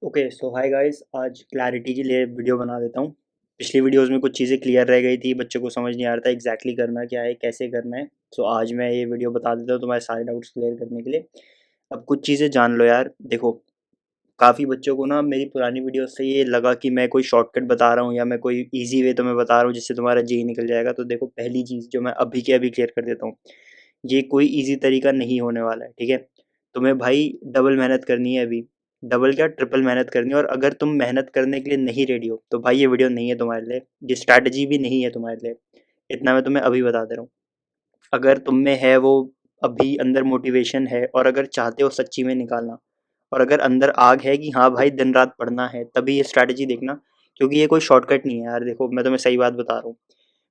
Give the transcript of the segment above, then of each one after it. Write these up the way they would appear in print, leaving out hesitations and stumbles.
Okay so hi guys, आज clarity के लिए वीडियो बना देता हूँ। पिछली वीडियोस में कुछ चीज़ें क्लियर रह गई थी, बच्चों को समझ नहीं आ रहा था एग्जैक्टली करना क्या है, कैसे करना है। सो आज मैं ये वीडियो बता देता हूँ तुम्हारे सारे डाउट्स क्लियर करने के लिए। अब कुछ चीज़ें जान लो यार। देखो, काफ़ी बच्चों को ना मेरी पुरानी वीडियो से ये लगा कि मैं कोई शॉर्टकट बता रहा हूँ या मैं कोई ईजी वे तुम्हें बता रहा हूँ जिससे तुम्हारा जी निकल जाएगा। तो देखो, पहली चीज़ जो मैं अभी के अभी क्लियर कर देता हूँ, ये कोई ईजी तरीका नहीं होने वाला है, ठीक है। तुम्हें भाई डबल मेहनत करनी है अभी। डबल क्या, ट्रिपल मेहनत करनी है। और अगर तुम मेहनत करने के लिए नहीं रेडी हो तो भाई ये वीडियो नहीं है तुम्हारे लिए, ये स्ट्रैटेजी भी नहीं है तुम्हारे लिए। इतना मैं तुम्हें अभी बता दे रहा हूँ। अगर तुम में है वो अभी अंदर मोटिवेशन है और अगर चाहते हो सच्ची में निकालना, और अगर अंदर आग है कि हाँ भाई दिन रात पढ़ना है, तभी ये स्ट्रैटेजी देखना। क्योंकि ये कोई शॉर्टकट नहीं है यार। देखो, मैं तुम्हें सही बात बता रहा हूँ।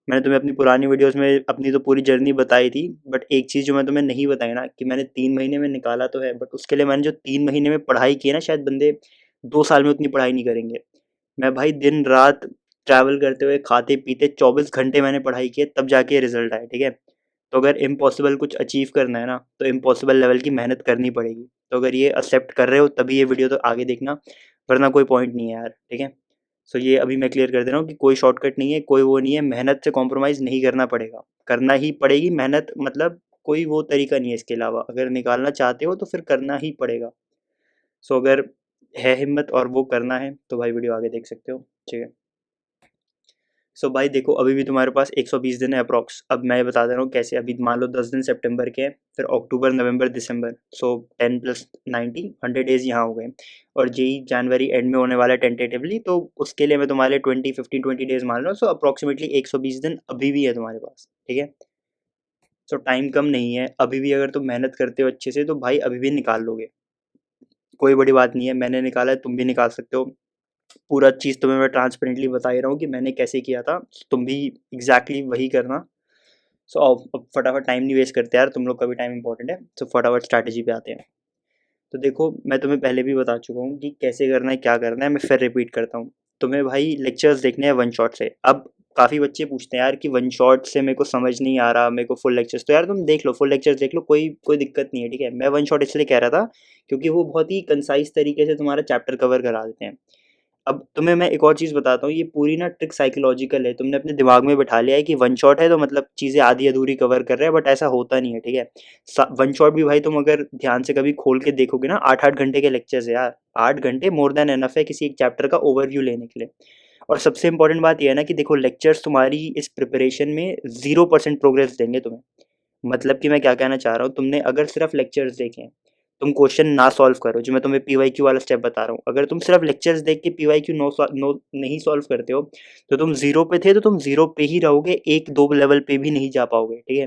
मैंने तुम्हें अपनी पुरानी वीडियोस में अपनी तो पूरी जर्नी बताई थी, बट एक चीज़ जो मैं तुम्हें नहीं बताई ना, कि मैंने 3 महीने में निकाला तो है, बट उसके लिए मैंने जो 3 महीने में पढ़ाई की है ना, शायद बंदे 2 साल में उतनी पढ़ाई नहीं करेंगे। मैं भाई दिन रात ट्रैवल करते हुए खाते पीते 24 घंटे मैंने पढ़ाई की है, तब जाके रिजल्ट आया, ठीक है। तो अगर इम्पॉसिबल कुछ अचीव करना है ना, तो इम्पॉसिबल लेवल की मेहनत करनी पड़ेगी। तो अगर ये एक्सेप्ट कर रहे हो तभी ये वीडियो तो आगे देखना, वरना कोई पॉइंट नहीं है यार, ठीक है। सो ये अभी मैं क्लियर कर दे रहा हूँ कि कोई शॉर्टकट नहीं है, कोई वो नहीं है, मेहनत से कॉम्प्रोमाइज़ नहीं करना पड़ेगा, करना ही पड़ेगी मेहनत। मतलब कोई वो तरीका नहीं है इसके अलावा। अगर निकालना चाहते हो तो फिर करना ही पड़ेगा। सो अगर है हिम्मत और वो करना है तो भाई वीडियो आगे देख सकते हो, ठीक है। सो भाई देखो, अभी भी तुम्हारे पास 120 दिन है अप्रॉक्स। अब मैं बता दे रहा हूँ कैसे। अभी मान लो 10 दिन सितंबर के हैं, फिर अक्टूबर नवंबर दिसंबर, सो 10 + 90 100 डेज यहाँ हो गए। और जेई जनवरी एंड में होने वाला है टेंटेटिवली, तो उसके लिए मैं तुम्हारे लिए 20 15 20 डेज मान रहा हूँ। सो अप्रॉक्सीमेटली 120 दिन अभी भी है तुम्हारे पास, ठीक है। सो टाइम कम नहीं है अभी भी। अगर तुम मेहनत करते हो अच्छे से तो भाई अभी भी निकाल लोगे। कोई बड़ी बात नहीं है, मैंने निकाला है, तुम भी निकाल सकते हो। पूरा चीज़ तुम्हें मैं ट्रांसपेरेंटली बता ही रहा हूँ कि मैंने कैसे किया था। तुम भी एग्जैक्टली वही करना। सो अब फटाफट टाइम नहीं वेस्ट करते यार, तुम लोग का भी टाइम इंपॉर्टेंट है। सो फटाफट स्ट्रैटेजी पे आते हैं। तो देखो, मैं तुम्हें पहले भी बता चुका हूँ कि कैसे करना है, क्या करना है। मैं फिर रिपीट करता हूँ। तुम्हें भाई लेक्चर्स देखने हैं वन शॉट से। अब काफ़ी बच्चे पूछते हैं यार कि वन शॉट से मेरे को समझ नहीं आ रहा, मेरे को फुल लेक्चर्स। तो यार तुम देख लो, फुल लेक्चर्स देख लो, कोई कोई दिक्कत नहीं है, ठीक है। मैं वन शॉट इसलिए कह रहा था क्योंकि वो बहुत ही कंसाइज तरीके से तुम्हारा चैप्टर कवर करा देते हैं। अब तुम्हें मैं एक और चीज़ बताता हूँ, ये पूरी ना ट्रिक साइकोलॉजिकल है। तुमने अपने दिमाग में बैठा लिया है कि वन शॉट है तो मतलब चीज़ें आधी अधूरी कवर कर रहे हैं, बट ऐसा होता नहीं है, ठीक है। वन शॉट भी भाई तुम अगर ध्यान से कभी खोल के देखोगे ना, 8 8 घंटे के लेक्चर्स है यार। 8 घंटे मोर देन एनफ है किसी एक चैप्टर का ओवरव्यू लेने के लिए। और सबसे इंपॉर्टेंट बात यह है ना कि देखो, लेक्चर्स तुम्हारी इस प्रिपरेशन में 0% प्रोग्रेस देंगे तुम्हें। मतलब कि मैं क्या कहना चाह रहा हूँ, तुमने अगर सिर्फ लेक्चर्स देखे, तुम क्वेश्चन ना सॉल्व करो, जो मैं तुम्हें पीवाईक्यू वाला स्टेप बता रहा हूँ, अगर तुम सिर्फ लेक्चर्स देख के पीवाईक्यू नो नहीं सॉल्व करते हो, तो तुम जीरो पे थे तो तुम जीरो पे ही रहोगे, एक दो लेवल पे भी नहीं जा पाओगे, ठीक है।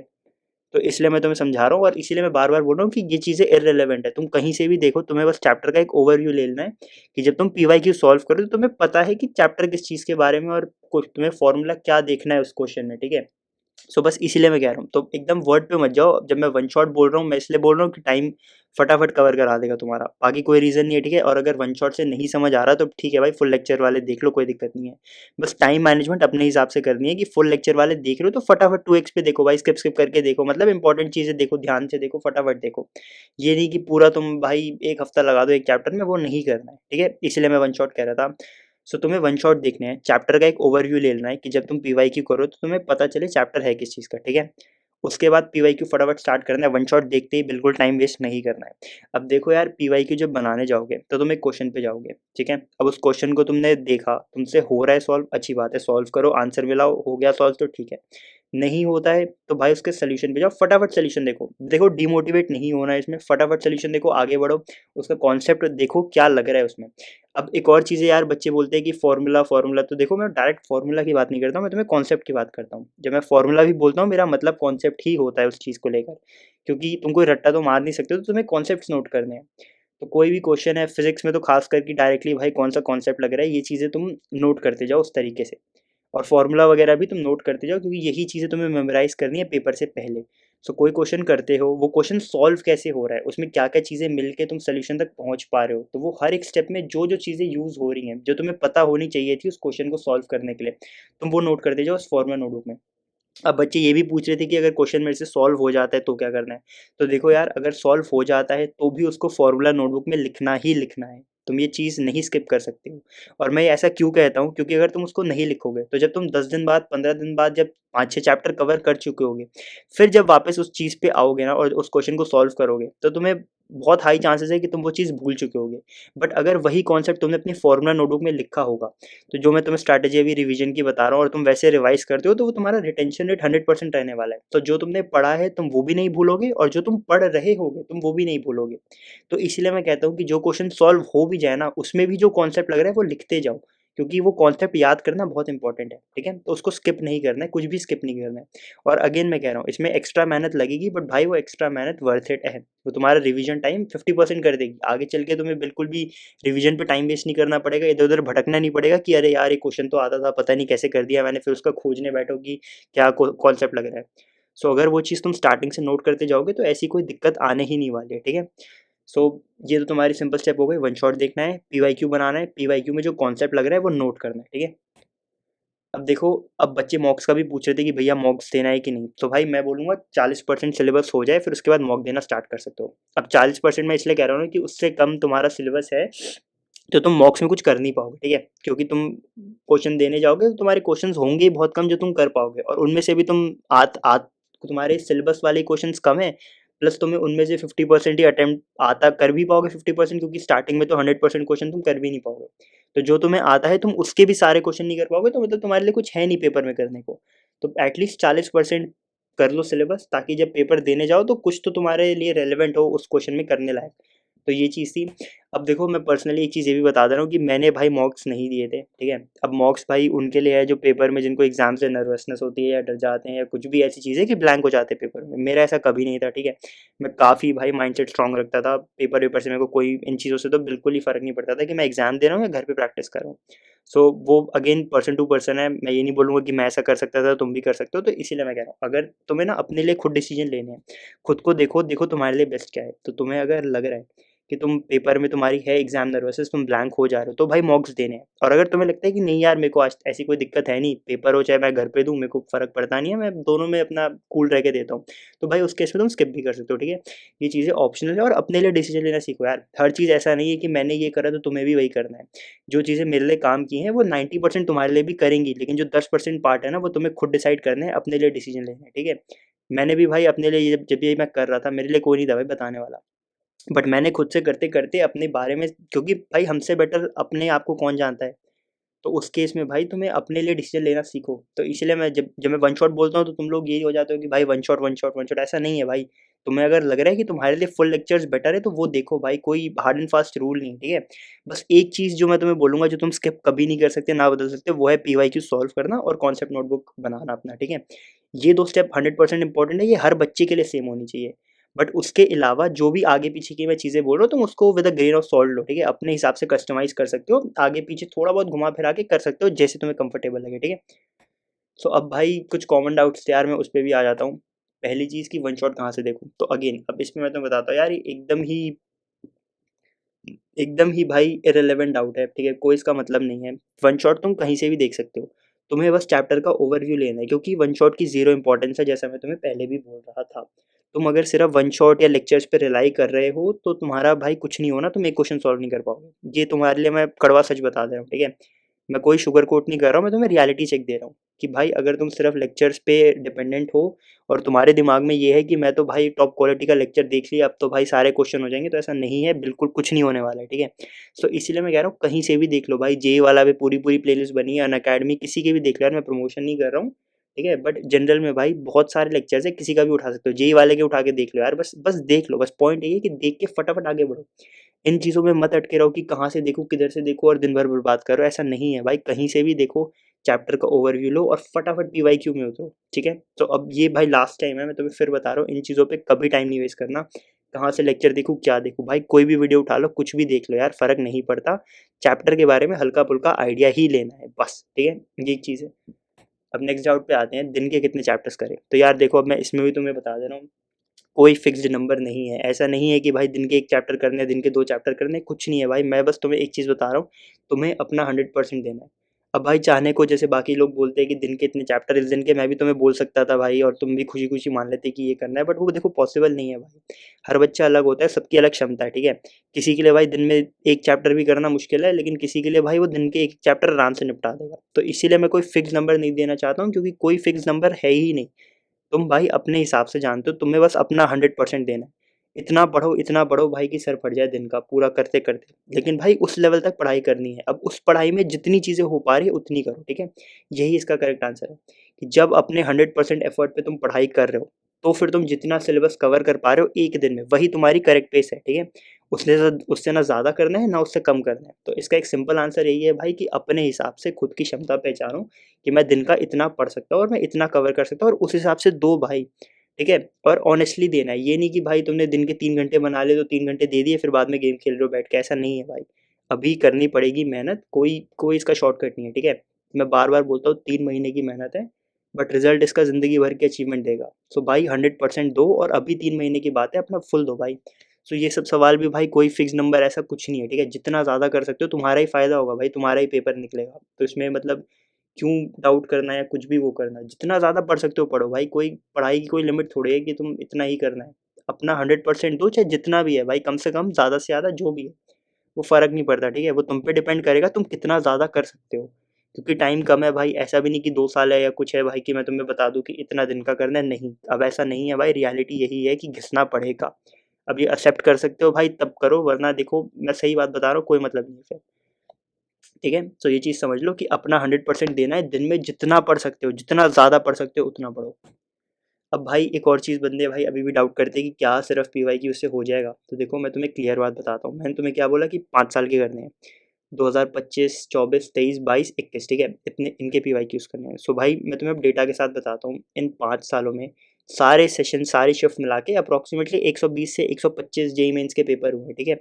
तो इसलिए मैं तुम्हें समझा रहा हूँ, और इसीलिए मैं बार बार बोल रहा हूँ कि ये चीज़ें इररिलेवेंट है। तुम कहीं से भी देखो, तुम्हें बस चैप्टर का एक ओवरव्यू ले लेना है कि जब तुम पीवाईक्यू सॉल्व करो तो तुम्हें पता है कि चैप्टर किस चीज़ के बारे में, और तुम्हें फॉर्मूला क्या देखना है उस क्वेश्चन में, ठीक है। सो बस इसीलिए मैं कह रहा हूँ, तो एकदम वर्ड पे मत जाओ। जब मैं वन शॉट बोल रहा हूँ, मैं इसलिए बोल रहा हूँ कि टाइम फटाफट कवर करा देगा तुम्हारा, बाकी कोई रीज़न नहीं है, ठीक है। और अगर वन शॉट से नहीं समझ आ रहा तो ठीक है भाई, फुल लेक्चर वाले देख लो, कोई दिक्कत नहीं है। बस टाइम मैनेजमेंट अपने हिसाब से करनी है कि फुल लेक्चर वाले देख रहे हो तो फटाफट 2x पे देखो भाई, स्किप स्किप करके देखो। मतलब इंपॉर्टेंट चीज़ें देखो, ध्यान से देखो, फटाफट देखो। ये नहीं कि पूरा तुम भाई एक हफ्ता लगा दो एक चैप्टर में, वो नहीं करना है, ठीक है। इसलिए मैं वन शॉट कह रहा था। सो तुम्हें वन शॉट देखने हैं, चैप्टर का एक ओवरव्यू ले लेना है कि जब तुम पीवाईक्यू करो तो तुम्हें पता चले चैप्टर है किस चीज़ का, ठीक है। उसके बाद पीवाईक्यू फटाफट स्टार्ट करना है, वन शॉट देखते ही बिल्कुल टाइम वेस्ट नहीं करना है। अब देखो यार, पीवाईक्यू जब बनाने जाओगे तो तुम एक क्वेश्चन पे जाओगे, ठीक है। अब उस क्वेश्चन को तुमने देखा, तुमसे हो रहा है सॉल्व, अच्छी बात है, सॉल्व करो, आंसर मिलाओ, हो गया सॉल्व तो ठीक है। नहीं होता है तो भाई उसके सोल्यूशन पे जाओ, फटाफट सोल्यूशन देखो। देखो, डिमोटिवेट नहीं होना है इसमें, फटाफट सोल्यूशन देखो, आगे बढ़ो। उसका कॉन्सेप्ट देखो क्या लग रहा है उसमें। अब एक और चीज़ है यार, बच्चे बोलते हैं कि फॉर्मूला फॉर्मूला, तो देखो मैं डायरेक्ट फॉर्मूला की बात नहीं करता हूँ, मैं तुम्हें कॉन्सेप्ट की बात करता हूँ। जब मैं फॉर्मूला भी बोलता हूँ, मेरा मतलब कॉन्सेप्ट ही होता है उस चीज़ को लेकर। क्योंकि तुम कोई रट्टा तो मार नहीं सकते, तो तुम्हें कॉन्सेप्ट्स नोट करने हैं। तो कोई भी क्वेश्चन है फिजिक्स में तो खास करके डायरेक्टली भाई कौन सा कॉन्सेप्ट लग रहा है, ये चीज़ें तुम नोट करते जाओ उस तरीके से। और फॉर्मूला वगैरह भी तुम नोट करते जाओ, क्योंकि यही चीज़ें तुम्हें मेमोराइज करनी है पेपर से पहले। सो कोई क्वेश्चन करते हो, वो क्वेश्चन सॉल्व कैसे हो रहा है, उसमें क्या क्या चीज़ें मिलके तुम सोल्यूशन तक पहुंच पा रहे हो, तो वो हर एक स्टेप में जो जो चीज़ें यूज़ हो रही हैं, जो तुम्हें पता होनी चाहिए थी उस क्वेश्चन को सॉल्व करने के लिए, तुम वो नोट करते जाओ उस फॉर्मूला नोटबुक में। अब बच्चे ये भी पूछ रहे थे कि अगर क्वेश्चन मेरे से सॉल्व हो जाता है तो क्या करना है। तो देखो यार, अगर सॉल्व हो जाता है तो भी उसको फॉर्मूला नोटबुक में लिखना ही लिखना है। तुम ये चीज़ नहीं स्किप कर सकते हो। और मैं ऐसा क्यों कहता हूँ, क्योंकि अगर तुम उसको नहीं लिखोगे तो जब तुम 10 दिन बाद, 15 दिन बाद जब 5-6 चैप्टर कवर कर चुके होगे, फिर जब वापस उस चीज़ पे आओगे ना और उस क्वेश्चन को सॉल्व करोगे, तो तुम्हें बहुत हाई चांसेस है कि तुम वो चीज़ भूल चुके होगे। बट अगर वही कॉन्सेप्ट तुमने अपनी फॉर्मूला नोटबुक में लिखा होगा, तो जो मैं तुम्हें स्ट्रैटेजी अभी रिवीजन की बता रहा हूँ और तुम वैसे रिवाइज करते हो, तो वो तुम्हारा रिटेंशन रेट 100% रहने वाला है। तो जो तुमने पढ़ा है तुम वो भी नहीं भूलोगे, और जो तुम पढ़ रहे होगे तुम वो भी नहीं भूलोगे। तो इसीलिए मैं कहता हूँ कि जो क्वेश्चन सॉल्व हो भी जाए ना, उसमें भी जो कॉन्सेप्ट लग रहा है वो लिखते जाओ, क्योंकि वो कॉन्सेप्ट याद करना बहुत इंपॉर्टेंट है, ठीक है? तो उसको स्किप नहीं करना है, कुछ भी स्किप नहीं करना है। और अगेन मैं कह रहा हूँ, इसमें एक्स्ट्रा मेहनत लगेगी, बट भाई वो एक्स्ट्रा मेहनत वर्थ इट है। वो तुम्हारा रिवीजन टाइम 50% कर देगी। आगे चल के तुम्हें बिल्कुल भी रिवीजन पे टाइम वेस्ट नहीं करना पड़ेगा, इधर उधर भटकना नहीं पड़ेगा कि अरे यार ये क्वेश्चन तो आता था, पता नहीं कैसे कर दिया मैंने, फिर उसका खोजने बैठो कि क्या कॉन्सेप्ट लग रहा है। सो अगर वो चीज़ तुम स्टार्टिंग से नोट करते जाओगे तो ऐसी कोई दिक्कत आने ही नहीं वाली है, ठीक है? सो ये तो तुम्हारी सिंपल स्टेप हो गई। वन शॉट देखना है, पीवाईक्यू बनाना है, पीवाईक्यू में जो कॉन्सेप्ट लग रहा है वो नोट करना है, ठीक है? अब देखो, अब बच्चे मॉक्स का भी पूछ रहे थे कि भैया मॉक्स देना है कि नहीं, तो भाई मैं बोलूँगा 40% सिलेबस हो जाए, फिर उसके बाद मॉक देना स्टार्ट कर सकते हो। अब 40% मैं इसलिए कह रहा हूँ ना कि उससे कम तुम्हारा सिलेबस है, तो तुम मॉक्स में कुछ कर नहीं पाओगे, ठीक है? क्योंकि तुम क्वेश्चन देने जाओगे तो तुम्हारे क्वेश्चंस होंगे ही बहुत कम जो तुम कर पाओगे, और उनमें से भी तुम आत आत तुम्हारे सिलेबस वाले क्वेश्चंस कम है, प्लस तुम्हें उनमें से 50% ही अटेम्प्ट आता कर भी पाओगे 50%, क्योंकि स्टार्टिंग में तो 100% क्वेश्चन तुम कर भी नहीं पाओगे। तो जो तुम्हें आता है तुम उसके भी सारे क्वेश्चन नहीं कर पाओगे, तो मतलब तुम्हारे लिए कुछ है नहीं पेपर में करने को। तो एटलीस्ट 40% कर लो सिलेबस, ताकि जब पेपर देने जाओ तो कुछ तो तुम्हारे लिए रेलेवेंट हो उस क्वेश्चन में करने लायक। तो ये चीज़ थी। अब देखो, मैं पर्सनली एक चीज़ ये भी बता दे रहा हूँ कि मैंने भाई मॉक्स नहीं दिए थे, ठीक है? अब मॉक्स भाई उनके लिए है जो पेपर में, जिनको एग्जाम से नर्वसनेस होती है या डर जाते हैं या कुछ भी ऐसी चीज़ें कि ब्लैंक हो जाते हैं पेपर में। मेरा ऐसा कभी नहीं था, ठीक है? मैं काफ़ी भाई माइंडसेट स्ट्रांग रखता था। पेपर वेपर से मेरे को कोई इन चीज़ों से तो बिल्कुल ही फ़र्क नहीं पड़ता था कि मैं एग्जाम दे रहा हूँ या घर पे प्रैक्टिस कर रहा हूँ। सो वो अगेन पर्सन टू पर्सन है। मैं ये नहीं बोलूँगा कि मैं ऐसा कर सकता था तुम भी कर सकते हो। तो इसीलिए मैं कह रहा हूँ, अगर तुम्हें ना अपने लिए खुद डिसीजन लेने हैं, खुद को देखो, देखो तुम्हारे लिए बेस्ट क्या है। तो तुम्हें अगर लग रहा है कि तुम पेपर में तुम्हारी है एग्जाम नर्वसनेस, तुम ब्लैंक हो जा रहे हो, तो भाई मॉक्स देने हैं। और अगर तुम्हें लगता है कि नहीं यार, मेरे को आज ऐसी कोई दिक्कत है नहीं, पेपर हो चाहे मैं घर पे दूँ, मेरे को फ़र्क पड़ता नहीं है, मैं दोनों में अपना कूल रह के देता हूँ, तो भाई उस केस में तुम स्किप भी कर सकते हो, ठीक है? ये चीज़ें ऑप्शनल है, और अपने लिए डिसीजन लेना सीखो यार। हर चीज़ ऐसा नहीं है कि मैंने ये करा तो तुम्हें भी वही करना है। जो चीज़ें मेरे लिए काम की हैं वो 90% तुम्हारे लिए भी करेंगी, लेकिन जो 10% पार्ट है ना, वो तुम्हें खुद डिसाइड करना है, अपने लिए डिसीजन लेना है, ठीक है? मैंने भी भाई अपने लिए, जब जब ये मैं कर रहा था, मेरे लिए कोई नहीं था भाई बताने वाला। बट मैंने खुद से करते-करते अपने बारे में, क्योंकि भाई हमसे बेटर अपने आप को कौन जानता है? तो उस केस में भाई तुम्हें अपने लिए डिसीजन लेना सीखो। तो इसलिए मैं जब जब मैं वन शॉट बोलता हूँ तो तुम लोग यही हो जाते हो कि भाई one shot, one shot, one shot, ऐसा नहीं है भाई। तुम्हें अगर लग रहा है कि तुम्हारे लिए फुल लेक्चर्स बेटर है तो वो देखो भाई, कोई हार्ड एंड फास्ट रूल नहीं, ठीक है? बस एक चीज़ जो मैं तुम्हें बोलूँगा, जो तुम स्किप कभी नहीं कर सकते, ना बदल सकते, वो है पीवाईक्यू सॉल्व करना और कॉन्सेप्ट नोटबुक बनाना अपना, ठीक है? ये 2 स्टेप 100% इम्पोर्टेंट है, ये हर बच्चे के लिए सेम होनी चाहिए। बट उसके अलावा जो भी आगे-पीछे की मैं चीज़ें बोल रहा हूँ, तुम उसको with a grain of salt लो, ठीक है? अपने हिसाब से कस्टमाइज़ कर सकते हो, आगे-पीछे थोड़ा बहुत घुमा-फिरा के कर सकते हो, जैसे तुम्हें कंफर्टेबल लगे, ठीक है? सो अब भाई कुछ कॉमन डाउट्स थे यार, मैं उस पे भी आ जाता हूँ। पहली चीज़ कि वन शॉट कहाँ से देखूँ? तो अगेन अब इसमें मैं तुम्हें बताता हूँ यार, ये एकदम ही भाई इर्रेलेवेंट डाउट है, ठीक है? कोई इसका मतलब नहीं है। वन शॉट तुम कहीं से भी देख सकते हो। तुम्हें बस चैप्टर का ओवरव्यू लेना है, क्योंकि वन शॉट की ज़ीरो इम्पोर्टेंस है, जैसा मैं तुम्हें पहले भी बोल रहा था। तुम अगर सिर्फ़ वन शॉट या लेक्चर्स पे रिलाई कर रहे हो, तो तुम्हारा भाई कुछ नहीं होना, तुम एक क्वेश्चन सॉल्व नहीं कर पाओगे। ये तुम्हारे लिए मैं कड़वा सच बता दे रहा हूँ, ठीक है? मैं कोई शुगर कोट नहीं कर रहा हूँ, मैं तुम्हें रियलिटी चेक दे रहा हूँ कि भाई अगर तुम सिर्फ़ लेक्चर्स पे डिपेंडेंट हो और तुम्हारे दिमाग में ये है कि मैं तो भाई टॉप क्वालिटी का लेक्चर देख लिया, अब तो भाई सारे क्वेश्चन हो जाएँगे, तो ऐसा नहीं है, बिल्कुल कुछ नहीं होने वाला है, ठीक है? सो इसीलिए मैं कह रहा हूँ, कहीं से भी देख लो भाई, जेईई वाला भी पूरी-पूरी प्लेलिस्ट बनी है, अनअकैडमी किसी की भी देख लो यार, मैं प्रमोशन नहीं कर रहा हूँ, ठीक है? बट जनरल में भाई बहुत सारे लेक्चर्स हैं, किसी का भी उठा सकते हो, जेईई वाले के उठा के देख लो यार, बस बस देख लो, बस पॉइंट यही है कि देख के फटाफट आगे बढ़ो। इन चीज़ों में मत अटके रहो कि कहाँ से देखूँ, किधर से देखूँ और दिन भर बर्बाद करो, ऐसा नहीं है भाई, कहीं से भी देखो, चैप्टर का ओवरव्यू लो और फटाफट पीवाईक्यू में उतरो, ठीक है? तो अब ये भाई लास्ट टाइम है, मैं तुम्हें फिर बता रहा हूँ, इन चीज़ों पे कभी टाइम नहीं वेस्ट करना। कहाँ से लेक्चर देखूँ, क्या देखूँ? भाई कोई भी वीडियो उठा लो, कुछ भी देख लो यार, फ़र्क नहीं पड़ता। चैप्टर के बारे में हल्का-फुल्का आइडिया ही लेना है बस, ठीक है? ये एक चीज़ है। अब नेक्स्ट डाउट पे आते हैं, दिन के कितने चैप्टर्स करें? तो यार देखो, अब मैं इसमें भी तुम्हें बता दे रहा हूँ, कोई फिक्स्ड नंबर नहीं है। ऐसा नहीं है कि भाई दिन के 1 चैप्टर करने हैं, दिन के 2 चैप्टर करने हैं, कुछ नहीं है भाई। मैं बस तुम्हें एक चीज़ बता रहा हूँ, तुम्हें अपना 100% देना है। अब भाई चाहने को जैसे बाकी लोग बोलते हैं कि दिन के इतने चैप्टर इस दिन के, मैं भी तुम्हें बोल सकता था भाई और तुम भी खुशी खुशी मान लेते कि ये करना है, बट वो देखो पॉसिबल नहीं है भाई। हर बच्चा अलग होता है, सबकी अलग क्षमता है, ठीक है। किसी के लिए भाई दिन में एक चैप्टर भी करना मुश्किल है, लेकिन किसी के लिए भाई वो दिन के एक चैप्टर आराम से निपटा देगा। तो इसीलिए मैं कोई फिक्स नंबर नहीं देना चाहता हूँ, क्योंकि कोई फिक्स नंबर है ही नहीं। तुम भाई अपने हिसाब से जानते हो, तुम्हें बस अपना 100% देना है। इतना पढ़ो भाई कि सर फट जाए दिन का पूरा करते करते, लेकिन भाई उस लेवल तक पढ़ाई करनी है। अब उस पढ़ाई में जितनी चीज़ें हो पा रही है उतनी करो, ठीक है। यही इसका करेक्ट आंसर है कि जब अपने 100% एफर्ट पे तुम पढ़ाई कर रहे हो, तो फिर तुम जितना सिलेबस कवर कर पा रहे हो एक दिन में, वही तुम्हारी करेक्ट पेस है, ठीक है। उससे ना ज़्यादा करना है ना उससे कम करना है। तो इसका एक सिंपल आंसर यही है भाई कि अपने हिसाब से खुद की क्षमता पहचानो कि मैं दिन का इतना पढ़ सकता हूँ और मैं इतना कवर कर सकता हूँ, और उस हिसाब से दो भाई, ठीक है। और ऑनेस्टली देना है, ये नहीं कि भाई तुमने दिन के 3 घंटे बना लिए तो 3 घंटे दे दिए फिर बाद में गेम खेल रहे हो बैठ के, ऐसा नहीं है भाई। अभी करनी पड़ेगी मेहनत, कोई कोई इसका शॉर्टकट नहीं है, ठीक है। मैं बार बार बोलता हूँ 3 महीने की मेहनत है, बट रिजल्ट इसका ज़िंदगी भर की अचीवमेंट देगा। सो भाई 100% दो, और अभी 3 महीने की बात है, अपना फुल दो भाई। सो ये सब सवाल भी भाई कोई फिक्स नंबर ऐसा कुछ नहीं है, ठीक है। जितना ज़्यादा कर सकते हो तुम्हारा ही फ़ायदा होगा भाई, तुम्हारा ही पेपर निकलेगा, तो इसमें मतलब क्यों डाउट करना है या कुछ भी वो करना है। जितना ज़्यादा पढ़ सकते हो पढ़ो भाई, कोई पढ़ाई की कोई लिमिट थोड़ी है कि तुम इतना ही करना है। अपना 100% दो, चाहे जितना भी है भाई, कम से कम ज़्यादा से ज़्यादा जो भी है, वो फ़र्क नहीं पड़ता, ठीक है। वो तुम पे डिपेंड करेगा तुम कितना ज़्यादा कर सकते हो, क्योंकि टाइम कम है भाई। ऐसा भी नहीं कि 2 साल है या कुछ है भाई कि मैं तुम्हें बता दूं कि इतना दिन का करना है, नहीं, अब ऐसा नहीं है भाई। रियलिटी यही है कि घिसना पड़ेगा। अब ये एक्सेप्ट कर सकते हो भाई तब करो, वरना देखो मैं सही बात बता रहा हूँ, कोई मतलब नहीं है, ठीक है। तो ये चीज़ समझ लो कि अपना 100% देना है, दिन में जितना पढ़ सकते हो, जितना ज़्यादा पढ़ सकते हो उतना पढ़ो। अब भाई एक और चीज़ बंदे भाई अभी भी डाउट करते हैं कि क्या सिर्फ पीवाईक्यू से हो जाएगा। तो देखो मैं तुम्हें क्लियर बात बताता हूँ, मैंने तुम्हें क्या बोला कि 5 साल के करने हैं, 2025, 24, 23, 22, 21, ठीक है। इतने इनके पीवाईक्यूज करने हैं। सो भाई मैं तुम्हें अब डेटा के साथ बताता हूँ, इन 5 सालों में सारे सेशन सारी शिफ्ट मिला के अप्रॉक्सीमेटली 120 से 125 जेई मेंस के पेपर हुए, ठीक है।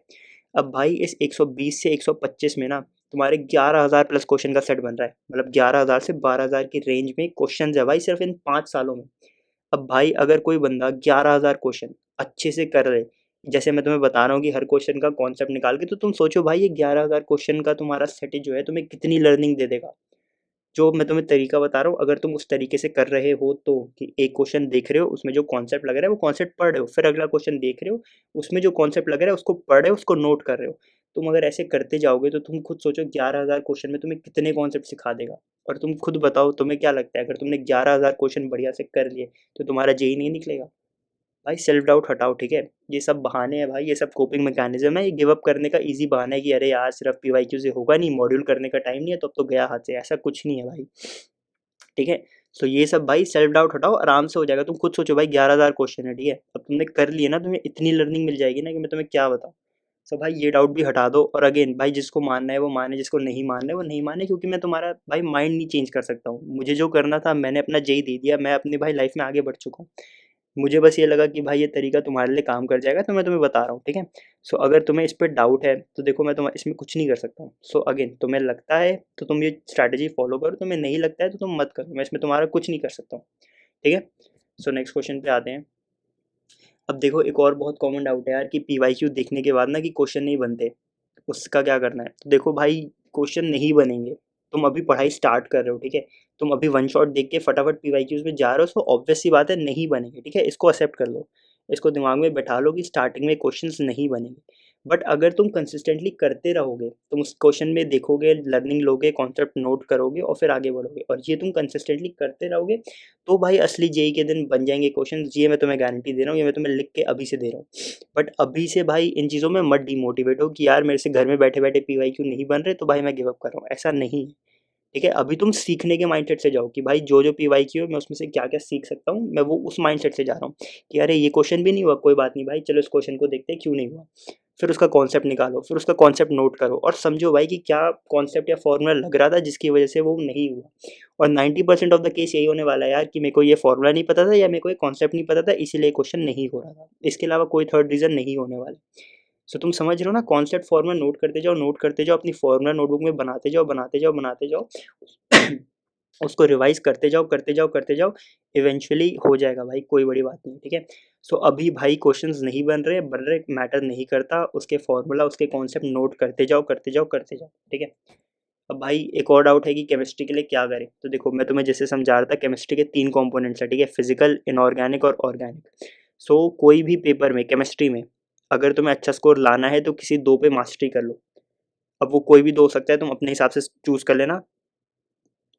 अब भाई इस 120 से 125 में ना तुम्हारे 11,000 प्लस क्वेश्चन का सेट बन रहा है, मतलब 11,000 से 12,000 की रेंज में क्वेश्चन है भाई सिर्फ इन 5 सालों में। अब भाई अगर कोई बंदा 11,000 क्वेश्चन अच्छे से कर रहे, जैसे मैं तुम्हें बता रहा हूँ कि हर क्वेश्चन का कॉन्सेप्ट निकाल के, तो तुम सोचो भाई ये 11,000 क्वेश्चन का तुम्हारा सेट जो है तुम्हें कितनी लर्निंग दे देगा। जो मैं तुम्हें तरीका बता रहा हूँ, अगर तुम उस तरीके से कर रहे हो, तो कि एक क्वेश्चन देख रहे हो उसमें जो कॉन्सेप्ट लग रहा है वो कॉन्सेप्ट पढ़ रहे हो, फिर अगला क्वेश्चन देख रहे हो उसमें जो कॉन्सेप्ट लग रहा है उसको पढ़ रहे हो, उसको नोट कर रहे हो। तुम अगर ऐसे करते जाओगे तो तुम खुद सोचो 11,000 क्वेश्चन में तुम्हें कितने कॉन्सेप्ट सिखा देगा। और तुम खुद बताओ तुम्हें क्या लगता है, अगर तुमने 11,000 क्वेश्चन बढ़िया से कर लिए तो तुम्हारा जेई नहीं निकलेगा। भाई सेल्फ डाउट हटाओ, ठीक है। ये सब बहाने हैं भाई, ये सब कोपिंग मैकेनिज्म है, ये गिव अप करने का इजी बहाना है कि अरे यार सिर्फ पीवाईक्यू से होगा नहीं, मॉड्यूल करने का टाइम नहीं है तो अब तो गया हाथ से, ऐसा कुछ नहीं है भाई, ठीक है। सो ये सब भाई सेल्फ डाउट हटाओ, आराम से हो जाएगा। तुम खुद सोचो भाई 11,000 क्वेश्चन है, ठीक है। अब तुमने कर लिए ना, तुम्हें इतनी लर्निंग मिल जाएगी ना कि मैं तुम्हें क्या बताऊँ। सो भाई ये डाउट भी हटा दो, और अगेन भाई जिसको मानना है वो माने, जिसको नहीं मानना है वो नहीं माने, क्योंकि मैं तुम्हारा भाई माइंड नहीं चेंज कर सकता हूँ। मुझे जो करना था मैंने अपना जेई दे दिया, मैं अपनी भाई लाइफ में आगे बढ़ चुका हूँ। मुझे बस ये लगा कि भाई ये तरीका तुम्हारे लिए काम कर जाएगा, तो मैं तुम्हें बता रहा हूँ, ठीक है। सो अगर तुम्हें इस पे डाउट है तो देखो मैं तुम्हें इसमें कुछ नहीं कर सकता हूँ। सो अगेन तुम्हें लगता है तो तुम ये स्ट्रैटेजी फॉलो करो, तुम्हें नहीं लगता है तो तुम मत करो, मैं इसमें तुम्हारा कुछ नहीं कर सकता हूँ, ठीक है। सो नेक्स्ट क्वेश्चन पे आते हैं। अब देखो एक और बहुत कॉमन डाउट है यार कि पीवाईक्यू देखने के बाद ना कि क्वेश्चन नहीं बनते, उसका क्या करना है। तो देखो भाई क्वेश्चन नहीं बनेंगे, तुम अभी पढ़ाई स्टार्ट कर रहे हो, ठीक है। तुम अभी वन शॉट देख के फटाफट पीवाईक्यूज में जा रहे हो, तो ऑब्वियस सी बात है नहीं बनेंगे, ठीक है। इसको एक्सेप्ट कर लो, इसको दिमाग में बैठा लो कि स्टार्टिंग में क्वेश्चंस नहीं बनेंगे। बट अगर तुम कंसिस्टेंटली करते रहोगे, तुम उस क्वेश्चन में देखोगे, लर्निंग लोगे, कॉन्सेप्ट नोट करोगे और फिर आगे बढ़ोगे, और ये तुम कंसिस्टेंटली करते रहोगे, तो भाई असली जेई के दिन बन जाएंगे क्वेश्चन। ये मैं तुम्हें गारंटी दे रहा हूँ, ये मैं तुम्हें लिख के अभी से दे रहा हूँ। बट अभी से भाई इन चीज़ों में मत डिमोटिवेट हो कि यार मेरे से घर में बैठे बैठे पीवाईक्यू नहीं बन रहे तो भाई मैं गिव अप कर रहा हूँ, ऐसा नहीं है, ठीक है। अभी तुम सीखने के माइंडसेट से जाओ कि भाई जो जो पीवाईक्यू है मैं उसमें से क्या क्या सीख सकता हूँ, मैं वो उस माइंडसेट से जा रहा हूँ कि अरे ये क्वेश्चन भी नहीं हुआ, कोई बात नहीं भाई, चलो इस क्वेश्चन को देखते हैं क्यों नहीं हुआ। फिर उसका कॉन्सेप्ट निकालो, फिर उसका कॉन्सेप्ट नोट करो और समझो भाई कि क्या कॉन्सेप्ट या फॉर्मूला लग रहा था जिसकी वजह से वो नहीं हुआ। और 90% ऑफ द केस यही होने वाला है यार कि मेरे को ये फॉर्मूला नहीं पता था या मेरे को ये कॉन्सेप्ट नहीं पता था, इसीलिए क्वेश्चन नहीं हो रहा था। इसके अलावा कोई थर्ड रीज़न नहीं होने वाला। सो तुम समझ रहे हो ना, कॉन्सेप्ट फॉर्मूला नोट करते जाओ, नोट करते जाओ, अपनी फॉर्मूला नोटबुक में बनाते जाओ, बनाते जाओ, बनाते जाओ। उसको रिवाइज करते जाओ, करते जाओ, करते जाओ, इवेंचुअली हो जाएगा भाई, कोई बड़ी बात नहीं, ठीक है। सो अभी भाई क्वेश्चंस नहीं बन रहे मैटर नहीं करता, उसके फॉर्मूला उसके कॉन्सेप्ट नोट करते जाओ, करते जाओ, करते जाओ, ठीक है। अब भाई एक और डाउट है कि केमिस्ट्री के लिए क्या करें। तो देखो मैं तुम्हें जैसे समझा रहा था, केमिस्ट्री के 3 कंपोनेंट्स है, ठीक है, फिजिकल, इनऑर्गेनिक और ऑर्गेनिक। सो कोई भी पेपर में केमिस्ट्री में अगर तुम्हें अच्छा स्कोर लाना है तो किसी 2 पे मास्टरी कर लो। अब वो कोई भी 2 हो सकता है, तुम अपने हिसाब से चूज़ कर लेना।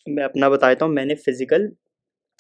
मैं अपना बता देता हूँ, मैंने फिजिकल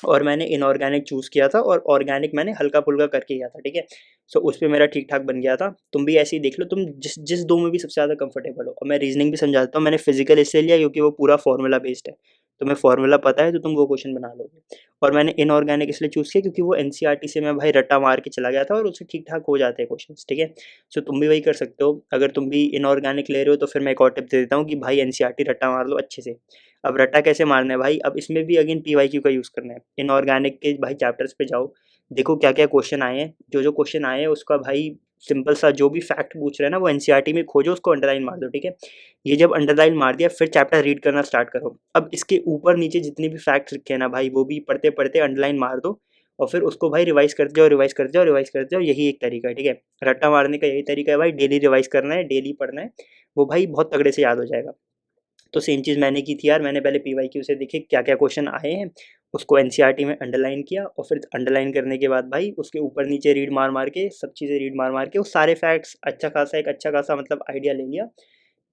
और मैंने इनऑर्गेनिक चूज़ किया था और ऑर्गेनिक मैंने हल्का-फुल्का करके किया था, ठीक है? सो उस पे मेरा ठीक-ठाक बन गया था। तुम भी ऐसे ही देख लो, तुम जिस जिस 2 में भी सबसे ज़्यादा कंफर्टेबल हो। और मैं रीज़निंग भी समझा देता हूँ, मैंने फिजिकल इसलिए लिया क्योंकि वो पूरा फ़ॉर्मूला बेस्ड है। तुम्हें फ़ॉर्मूला पता है तो तुम वो क्वेश्चन बना लोगे। और मैंने इनऑर्गेनिक इसलिए चूज़ किया क्योंकि वो एनसीईआरटी से मैं भाई रट्टा मार के चला गया था और उससे ठीक-ठाक हो जाते हैं क्वेश्चन्स, ठीक है? सो तुम भी वही कर सकते हो। अगर तुम भी इनऑर्गेनिक ले रहे हो तो फिर मैं एक और टिप दे देता हूँ कि भाई एनसीईआरटी रट्टा मार लो अच्छे से। अब रट्टा कैसे मारना है भाई, अब इसमें भी अगेन पीवाईक्यू का यूज़ करना है। इनऑर्गेनिक के भाई चैप्टर्स पे जाओ, देखो क्या-क्या क्वेश्चन आए हैं, जो-जो क्वेश्चन आए हैं उसका भाई सिंपल सा जो भी फैक्ट पूछ रहे हैं ना वो एनसीईआरटी में खोजो, उसको अंडरलाइन मार दो, ठीक है? ये जब अंडरलाइन मार दिया फिर चैप्टर रीड करना स्टार्ट करो। अब इसके ऊपर-नीचे जितने भी फैक्ट्स लिखे हैं ना भाई, वो भी पढ़ते-पढ़ते अंडरलाइन मार दो और फिर उसको भाई रिवाइज़ करते जाओ, रिवाइज़ करते जाओ, रिवाइज़ करते जाओ, यही एक तरीका है, ठीक है? रट्टा मारने का यही तरीका है भाई, डेली रिवाइज़ करना है, डेली पढ़ना है, वो भाई बहुत तगड़े से याद हो जाएगा। तो सेम चीज़ मैंने की थी यार, मैंने पहले पीवाईक्यू से देखे क्या-क्या क्वेश्चन आए हैं, उसको एनसीईआरटी में अंडरलाइन किया और फिर अंडरलाइन करने के बाद भाई उसके ऊपर-नीचे रीड मार-मार के, सब चीज़ें रीड मार-मार के, वो सारे फैक्ट्स एक अच्छा खासा मतलब आइडिया ले लिया,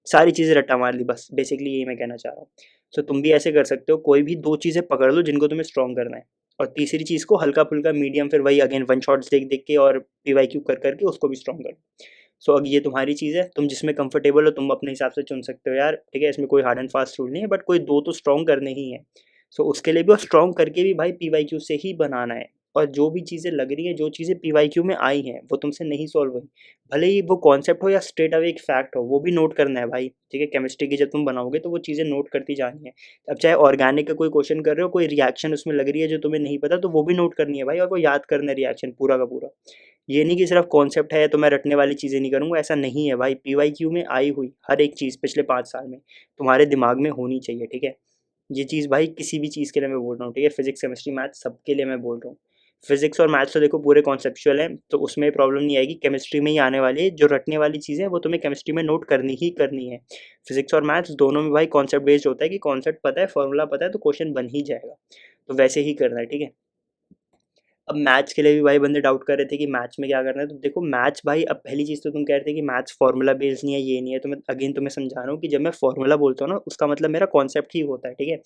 सारी चीज़ें रट्टा मार ली, बस बेसिकली यही मैं कहना चाह रहा हूँ। सो तुम भी ऐसे कर सकते हो, कोई भी 2 चीज़ें पकड़ लो जिनको तुम्हें स्ट्रॉन्ग करना है और तीसरी चीज़ को हल्का-फुल्का मीडियम फिर वही अगेन वन शॉट्स देख-देख के और पीवाईक्यू कर-कर के उसको भी स्ट्रॉन्ग करो। सो अब ये तुम्हारी चीज़ है, तुम जिसमें कंफर्टेबल हो तुम अपने हिसाब से चुन सकते हो यार, ठीक है? इसमें कोई हार्ड एंड फास्ट रूल नहीं है, बट कोई 2 तो स्ट्रॉन्ग करने ही हैं। सो उसके लिए भी और स्ट्रॉन्ग करके भी भाई पीवाईक्यू से ही बनाना है और जो भी चीज़ें लग रही हैं, जो चीज़ें पीवाईक्यू में आई हैं, वो तुमसे नहीं सॉल्व हुई, भले ही वो कॉन्सेप्ट हो या स्ट्रेट अवे एक फैक्ट हो, वो भी नोट करना है भाई, ठीक है? केमिस्ट्री की जब तुम बनाओगे तो वो चीज़ें नोट करती जानी है। अब चाहे ऑर्गेनिक का कोई क्वेश्चन कर रहे हो, कोई रिएक्शन उसमें लग रही है जो तुम्हें नहीं पता, तो वो भी नोट करनी है भाई और वो याद करना है रिएक्शन पूरा का पूरा। ये नहीं कि सिर्फ कॉन्सेप्ट है तो मैं रटने वाली चीज़ें नहीं करूँगा, ऐसा नहीं है भाई। पीवाईक्यू में आई हुई हर एक चीज़ पिछले 5 साल में तुम्हारे दिमाग में होनी चाहिए, ठीक है? ये चीज़ भाई किसी भी चीज़ के लिए मैं बोल रहा हूँ, ठीक है? फिज़िक्स, केमिस्ट्री, मैथ्स सबके लिए मैं बोल रहा हूँ। फिज़िक्स और मैथ्स तो देखो पूरे कॉन्सेप्चुअल हैं, तो उसमें प्रॉब्लम नहीं आएगी, केमिस्ट्री में ही आने वाली है। जो रटने वाली चीज़ें हैं वो तुम्हें केमिस्ट्री में नोट करनी ही करनी है। फिज़िक्स और मैथ्स दोनों में भाई कॉन्सेप्ट बेस्ड होता है कि कॉन्सेप्ट पता है, फ़ॉर्मूला पता है तो क्वेश्चन बन ही जाएगा। तो वैसे ही करना है, ठीक है? अब मैथ्स के लिए भी भाई बंदे डाउट कर रहे थे कि मैथ्स में क्या करना है, तो देखो मैथ्स भाई, अब पहली चीज़ तो तुम कह रहे थे कि मैथ्स फार्मूला बेस्ड नहीं है, ये नहीं है, तो मैं अगेन तुम्हें समझा रहा हूँ कि जब मैं फार्मूला बोलता हूँ ना उसका मतलब मेरा कॉन्सेप्ट ही होता है, ठीक है?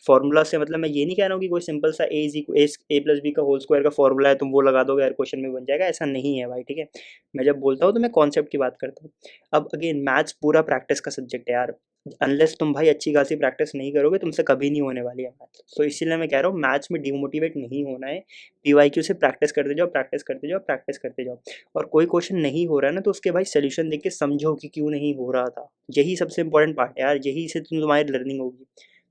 फार्मूला से मतलब मैं ये नहीं कह रहा हूँ कि कोई सिंपल सा ए प्लस बी का होल स्क्वायर का फॉर्मूला है, तुम वो लगा दोगे हर क्वेश्चन में बन जाएगा, ऐसा नहीं है भाई, ठीक है? मैं जब बोलता हूँ तो मैं कॉन्सेप्ट की बात करता हूँ। अब अगेन मैथ्स पूरा प्रैक्टिस का सब्जेक्ट है यार, अनलेस तुम भाई अच्छी खासी प्रैक्टिस नहीं करोगे तुमसे कभी नहीं होने वाली है मैथ्स। तो इसीलिए मैं कह रहा हूँ मैथ्स में डिमोटिवेट नहीं होना है, पीवाईक्यू से प्रैक्टिस करते जाओ, प्रैक्टिस करते जाओ, प्रैक्टिस करते जाओ। और कोई क्वेश्चन नहीं हो रहा है ना तो उसके भाई सॉल्यूशन देख के समझो कि क्यों नहीं हो रहा था। यही सबसे इंपॉर्टेंट पार्ट है यार, यही से तुम्हारी लर्निंग होगी।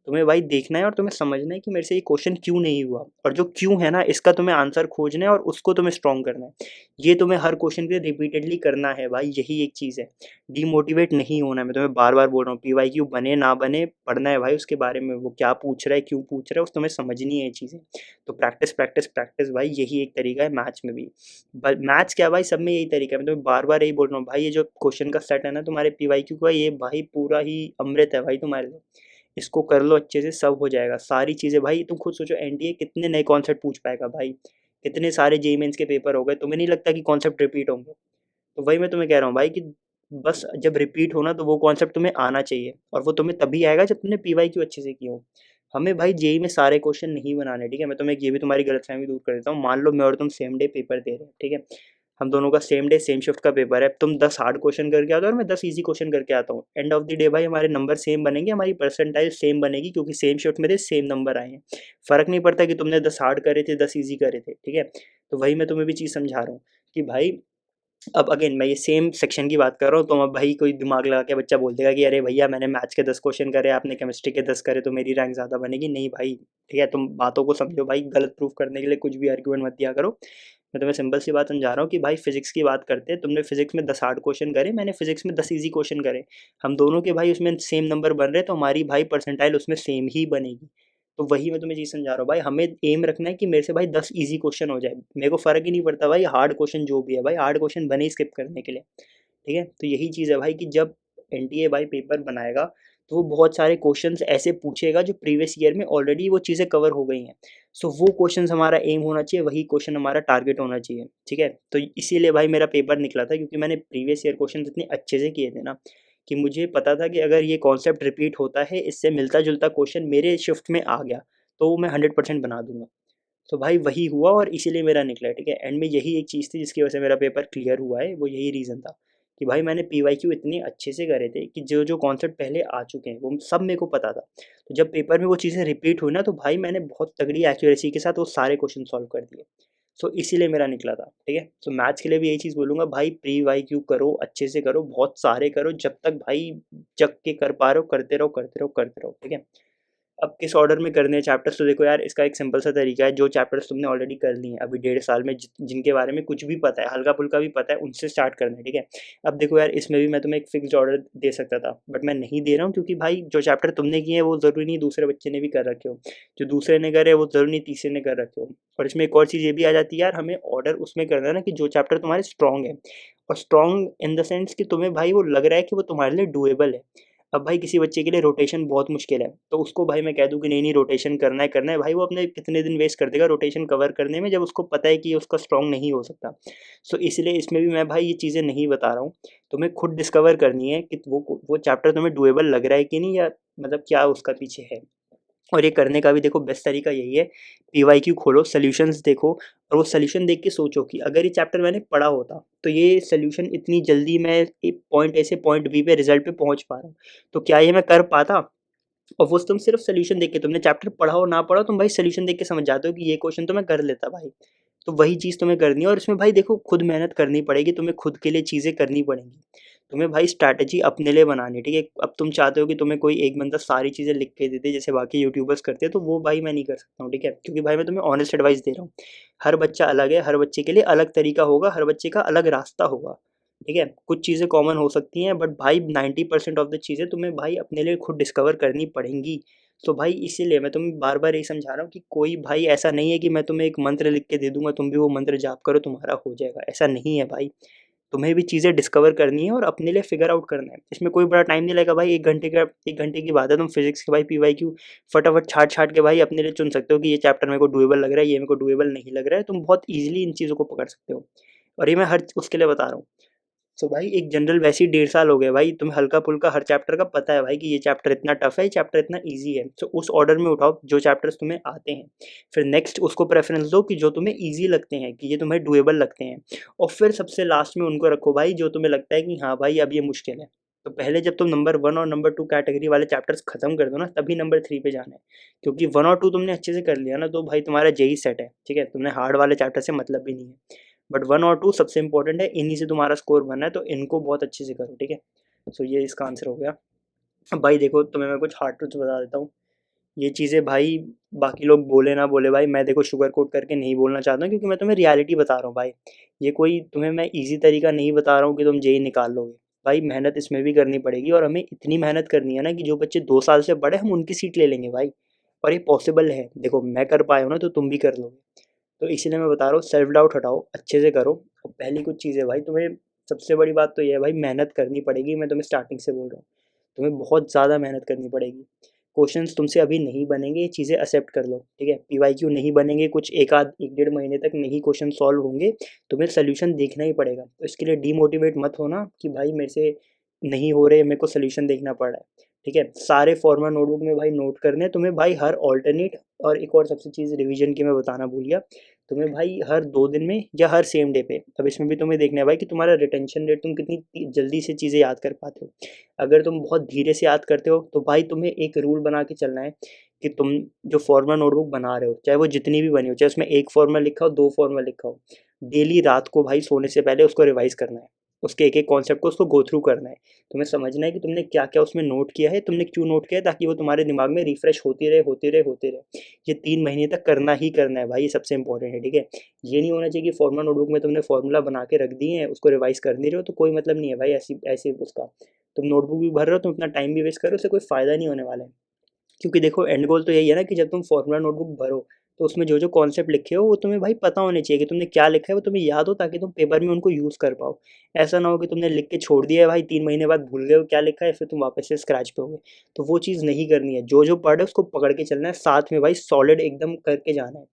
तुम्हें भाई देखना है और तुम्हें समझना है कि मेरे से ये क्वेश्चन क्यों नहीं हुआ, और जो क्यों है ना इसका तुम्हें आंसर खोजना है और उसको तुम्हें स्ट्रॉन्ग करना है। ये तुम्हें हर क्वेश्चन पे रिपीटेडली करना है भाई, यही एक चीज़ है। डिमोटिवेट नहीं होना है, मैं तुम्हें बार-बार बोल रहा हूँ, पीवाईक्यू बने ना बने पढ़ना है भाई उसके बारे में, वो क्या पूछ रहा है, क्यों पूछ रहा है, उस तुम्हें समझनी है ये चीज़ें। तो प्रैक्टिस, प्रैक्टिस, प्रैक्टिस भाई, यही एक तरीका है मैथ्स में भी। ब मैथ्स क्या भाई, सब में यही तरीका है। मैं तुम्हें बार-बार यही बोल रहा हूँ भाई, ये जो क्वेश्चन का सेट है ना तुम्हारे पीवाईक्यू का, ये भाई पूरा ही अमृत है भाई तुम्हारे लिए। इसको कर लो अच्छे से, सब हो जाएगा। सारी चीज़ें भाई तुम खुद सोचो, एनडीए कितने नए कॉन्सेप्ट पूछ पाएगा भाई? कितने सारे जेईई मेंस के पेपर हो गए, तुम्हें नहीं लगता कि कॉन्सेप्ट रिपीट होंगे? तो वही मैं तुम्हें कह रहा हूँ भाई कि बस जब रिपीट हो ना तो वो कॉन्सेप्ट तुम्हें आना चाहिए, और वो तुम्हें तभी आएगा जब तुमने पीवाईक्यू अच्छे से किया हो। हमें भाई जेईई में सारे क्वेश्चन नहीं बनाने, ठीक है? मैं तुम्हें ये भी तुम्हारी गलतफ़हमी दूर कर देता हूँ। मान लो मैं और तुम सेम डे पेपर दे रहे हैं, ठीक है? हम दोनों का सेम डे सेम शिफ्ट का पेपर है, तुम 10 हार्ड क्वेश्चन करके आते हो और मैं 10 ईज़ी क्वेश्चन करके आता हूँ। एंड ऑफ द डे भाई हमारे नंबर सेम बनेंगे, हमारी परसेंटाइल सेम बनेगी क्योंकि सेम शिफ्ट में थे, सेम नंबर आए हैं। फ़र्क नहीं पड़ता कि तुमने 10 हार्ड करे थे, 10 ईज़ी करे थे, ठीक है? तो वही मैं तुम्हें भी चीज़ समझा रहा हूँ कि भाई अब अगेन मैं ये सेम सेक्शन की बात कर रहा हूँ, तो अब भाई कोई दिमाग लगा के बच्चा बोल देगा कि अरे भैया मैंने मैथ्स के 10 क्वेश्चन करे, आपने केमिस्ट्री के 10 करे तो मेरी रैंक ज़्यादा बनेगी। नहीं भाई, ठीक है? तुम बातों को समझो भाई, गलत प्रूफ करने के लिए कुछ भी आर्गुमेंट मत दिया करो। मैं तुम्हें सिंपल सी बात समझा रहा हूँ कि भाई फिज़िक्स की बात करते हैं, तुमने फिज़िक्स में 10 हार्ड क्वेश्चन करे, मैंने फिज़िक्स में 10 ईज़ी क्वेश्चन करे। हम दोनों के भाई उसमें सेम नंबर बन रहे हैं, तो हमारी भाई परसेंटाइल उसमें सेम ही बनेगी। तो वही मैं तुम्हें चीज़ समझा रहा हूँ भाई, हमें एम रखना है कि मेरे से भाई 10 ईज़ी क्वेश्चन हो जाए। मेरे को फ़र्क ही नहीं पड़ता भाई हार्ड क्वेश्चन जो भी है भाई, हार्ड क्वेश्चन बने ही स्किप करने के लिए, ठीक है? तो यही चीज़ है भाई कि जब एनटीए भाई पेपर बनाएगा, तो वो बहुत सारे क्वेश्चंस ऐसे पूछेगा जो प्रीवियस ईयर में ऑलरेडी वो चीज़ें कवर हो गई हैं। सो वो क्वेश्चंस हमारा एम होना चाहिए, वही क्वेश्चन हमारा टारगेट होना चाहिए, ठीक है। तो इसीलिए भाई मेरा पेपर निकला था, क्योंकि मैंने प्रीवियस ईयर क्वेश्चन इतने अच्छे से किए थे ना कि मुझे पता था कि अगर ये कॉन्सेप्ट रिपीट होता है, इससे मिलता जुलता क्वेश्चन मेरे शिफ्ट में आ गया तो मैं 100% बना दूंगा। तो भाई वही हुआ और इसीलिए मेरा निकला, ठीक है। एंड में यही एक चीज़ थी जिसकी वजह से मेरा पेपर क्लियर हुआ है, वो यही रीज़न था कि भाई मैंने पीवाईक्यू इतने अच्छे से करे थे कि जो जो कॉन्सेप्ट पहले आ चुके हैं वो सब मेरे को पता था। तो जब पेपर में वो चीज़ें रिपीट हुई ना, तो भाई मैंने बहुत तगड़ी एक्यूरेसी के साथ वो सारे क्वेश्चन सॉल्व कर दिए। सो इसीलिए मेरा निकला था, ठीक है। सो मैथ्स के लिए भी यही चीज़ बोलूँगा भाई, प्री वाई क्यू करो, अच्छे से करो, बहुत सारे करो, जब तक भाई जग के कर पा रहे हो करते रहो करते रहो करते रहो, ठीक है। अब किस ऑर्डर में करने हैं चैप्टर्स, तो देखो यार इसका एक सिंपल सा तरीका है। जो चैप्टर्स तुमने ऑलरेडी कर लिए हैं अभी 1.5 साल में, जिनके बारे में कुछ भी पता है, हल्का फुल्का भी पता है, उनसे स्टार्ट करना है, ठीक है। अब देखो यार इसमें भी मैं तुम्हें एक फिक्स्ड ऑर्डर दे सकता था, बट मैं नहीं दे रहा हूँ, क्योंकि भाई जो चैप्टर तुमने किए हैं वो ज़रूरी नहीं दूसरे बच्चे ने भी कर रखे हो, जो दूसरे ने करे वो ज़रूरी नहीं तीसरे ने कर रखे हो। और इसमें एक और चीज़ ये भी आ जाती है यार, हमें ऑर्डर उसमें करना है ना कि जो चैप्टर तुम्हारे स्ट्रॉन्ग है, और स्ट्रॉन्ग इन द सेंस कि तुम्हें भाई वो लग रहा है कि वो तुम्हारे लिए डूएबल है। अब भाई किसी बच्चे के लिए रोटेशन बहुत मुश्किल है, तो उसको भाई मैं कह दूँ कि नहीं नहीं रोटेशन करना है, भाई वो अपने कितने दिन वेस्ट कर देगा रोटेशन कवर करने में, जब उसको पता है कि ये उसका स्ट्रॉन्ग नहीं हो सकता। सो इसलिए इसमें भी मैं भाई ये चीज़ें नहीं बता रहा हूँ, तुम्हें खुद डिस्कवर करनी है कि वो चैप्टर तुम्हें डुएबल लग रहा है कि नहीं, या मतलब क्या उसका पीछे है। और ये करने का भी देखो बेस्ट तरीका यही है, पीवाईक्यू खोलो, सॉल्यूशंस देखो, और वो सॉल्यूशन देख के सोचो कि अगर ये चैप्टर मैंने पढ़ा होता तो ये सॉल्यूशन इतनी जल्दी मैं एक पॉइंट ए से पॉइंट बी पे रिजल्ट पे पहुंच पा रहा हूँ, तो क्या ये मैं कर पाता। और वो तुम सिर्फ सॉल्यूशन देख के, तुमने चैप्टर पढ़ा हो ना पढ़ा हो, तुम भाई सॉल्यूशन देख के समझ जाते हो कि ये क्वेश्चन तो मैं कर लेता भाई। तो वही चीज़ तुम्हें करनी है, और इसमें भाई देखो खुद मेहनत करनी पड़ेगी, तुम्हें खुद के लिए चीज़ें करनी पड़ेंगी। तुम्हें भाई स्ट्रैटेजी अपने लिए बनानी है, ठीक है। अब तुम चाहते हो कि तुम्हें कोई एक बंदा सारी चीज़ें लिख के दे दे जैसे बाकी यूट्यूबर्स करते हैं, तो वो भाई मैं नहीं कर सकता हूँ, ठीक है। क्योंकि भाई मैं तुम्हें ऑनेस्ट एडवाइस दे रहा हूँ, हर बच्चा अलग है, हर बच्चे के लिए अलग तरीका होगा, हर बच्चे का अलग रास्ता होगा, ठीक है। कुछ चीज़ें कॉमन हो सकती हैं, बट भाई 90% ऑफ द चीज़ें तुम्हें भाई अपने लिए खुद डिस्कवर करनी पड़ेंगी। तो भाई इसीलिए मैं तुम्हें बार बार यही समझा रहा हूँ कि कोई भाई ऐसा नहीं है कि मैं तुम्हें एक मंत्र लिख के दे दूंगा, तुम भी वो मंत्र जाप करो तुम्हारा हो जाएगा, ऐसा नहीं है भाई। तुम्हें भी चीज़ें डिस्कवर करनी है और अपने लिए फिगर आउट करना है। इसमें कोई बड़ा टाइम नहीं लगेगा भाई, 1 घंटे की बात है। तुम फिजिक्स के भाई पीवाईक्यू फटाफट छाट छाट के भाई अपने लिए चुन सकते हो कि ये चैप्टर मेरे को डुएबल लग रहा है, ये मेरे को डुएबल नहीं लग रहा है। तुम बहुत ईजिली इन चीज़ों को पकड़ सकते हो, और ये मैं हर उसके लिए बता रहा हूँ। सो भाई एक जनरल वैसे ही 1.5 साल हो गए भाई, तुम्हें हल्का फुल्का हर चैप्टर का पता है भाई कि ये चैप्टर इतना टफ है, ये चैप्टर इतना इजी है। तो उस ऑर्डर में उठाओ जो चैप्टर्स तुम्हें आते हैं, फिर नेक्स्ट उसको प्रेफरेंस दो कि जो तुम्हें इजी लगते हैं, कि ये तुम्हें डुएबल लगते हैं, और फिर सबसे लास्ट में उनको रखो भाई जो तुम्हें लगता है कि हाँ भाई अब ये मुश्किल है। तो पहले जब तुम नंबर 1 और नंबर 2 कैटेगरी वाले चैप्टर्स खत्म कर दो ना, तभी नंबर 3 पे जाना है। क्योंकि 1 और 2 तुमने अच्छे से कर लिया ना, तो भाई तुम्हारा जेई सेट है, ठीक है। तुमने हार्ड वाले चैप्टर से मतलब भी नहीं है, बट 1 और 2 सबसे इंपॉर्टेंट है, इन्हीं से तुम्हारा स्कोर बनना है, तो इनको बहुत अच्छे से करो, ठीक है। सो ये इसका आंसर हो गया। अब भाई देखो तुम्हें मैं कुछ हार्ड ट्रूथ्स बता देता हूँ। ये चीज़ें भाई बाकी लोग बोले ना बोले भाई, मैं देखो शुगर कोट करके नहीं बोलना चाहता हूँ, क्योंकि मैं तुम्हें रियलिटी बता रहा हूँ भाई। ये कोई तुम्हें मैं ईजी तरीका नहीं बता रहा हूँ कि तुम जेई निकाल लोगे। भाई मेहनत इसमें भी करनी पड़ेगी, और हमें इतनी मेहनत करनी है ना कि जो बच्चे 2 साल से बड़े, हम उनकी सीट ले लेंगे भाई। और ये पॉसिबल है, देखो मैं कर पाया हूँ ना, तो तुम भी कर लोगे। तो इसीलिए मैं बता रहा हूँ, सेल्फ डाउट हटाओ, अच्छे से करो। और पहली कुछ चीज़ें भाई, तुम्हें सबसे बड़ी बात तो ये है भाई, मेहनत करनी पड़ेगी। मैं तुम्हें स्टार्टिंग से बोल रहा हूँ, तुम्हें बहुत ज़्यादा मेहनत करनी पड़ेगी। क्वेश्चंस तुमसे अभी नहीं बनेंगे, ये चीज़ें एक्सेप्ट कर लो, ठीक है। पीवाईक्यू नहीं बनेंगे, कुछ एक आध 1 डेढ़ महीने तक नहीं क्वेश्चन सॉल्व होंगे, तुम्हें सोल्यूशन देखना ही पड़ेगा। तो इसके लिए डीमोटिवेट मत होना कि भाई मेरे से नहीं हो रहे, मेरे को सोल्यूशन देखना पड़ रहा है, ठीक है। सारे फॉर्मल नोटबुक में भाई नोट करने हैं तुम्हें भाई, हर ऑल्टरनेट। और एक और सबसे चीज़ रिवीजन की मैं बताना भूल गया, तुम्हें भाई हर 2 दिन में या हर सेम डे पे, अब इसमें भी तुम्हें देखना है भाई कि तुम्हारा रिटेंशन रेट, तुम कितनी जल्दी से चीज़ें याद कर पाते हो। अगर तुम बहुत धीरे से याद करते हो, तो भाई तुम्हें एक रूल बना के चलना है कि तुम जो फॉर्मल नोटबुक बना रहे हो, चाहे वो जितनी भी बनी हो, चाहे उसमें एक फॉर्मूला लिखा हो, 2 फॉर्मूला लिखा हो, डेली रात को भाई सोने से पहले उसको रिवाइज करना है। उसके एक एक कॉन्सेप्ट को उसको गो थ्रू करना है। तुम्हें समझना है कि तुमने क्या क्या उसमें नोट किया है, तुमने क्यों नोट किया है, ताकि वो तुम्हारे दिमाग में रिफ्रेश होती रहे होती रहे होती रहे। ये 3 महीने तक करना ही करना है भाई, ये सबसे इंपॉर्टेंट है, ठीक है। ये नहीं होना चाहिए कि फॉर्मूला नोटबुक में तुमने फॉर्मूला बना के रख दिए हैं, उसको रिवाइज कर नहीं रहे हो, तो कोई मतलब नहीं है भाई। ऐसी ऐसे उसका तुम नोटबुक भी भर रहे हो, तुम अपना टाइम भी वेस्ट करो, उससे कोई फ़ायदा नहीं होने वाला है। क्योंकि देखो एंड गोल तो यही है ना कि जब तुम फॉर्मूला नोटबुक भरो, तो उसमें जो जो कॉन्सेप्ट लिखे हो वो तुम्हें भाई पता होने चाहिए कि तुमने क्या लिखा है, वो तुम्हें याद हो ताकि तुम पेपर में उनको यूज़ कर पाओ। ऐसा ना हो कि तुमने लिख के छोड़ दिया है भाई, 3 महीने बाद भूल गए हो क्या लिखा है, फिर तुम वापस से स्क्रैच पे हो गए। तो वो चीज़ नहीं करनी है, जो जो पढ़े उसको पकड़ के चलना है, साथ में भाई सॉलिड एकदम करके जाना है।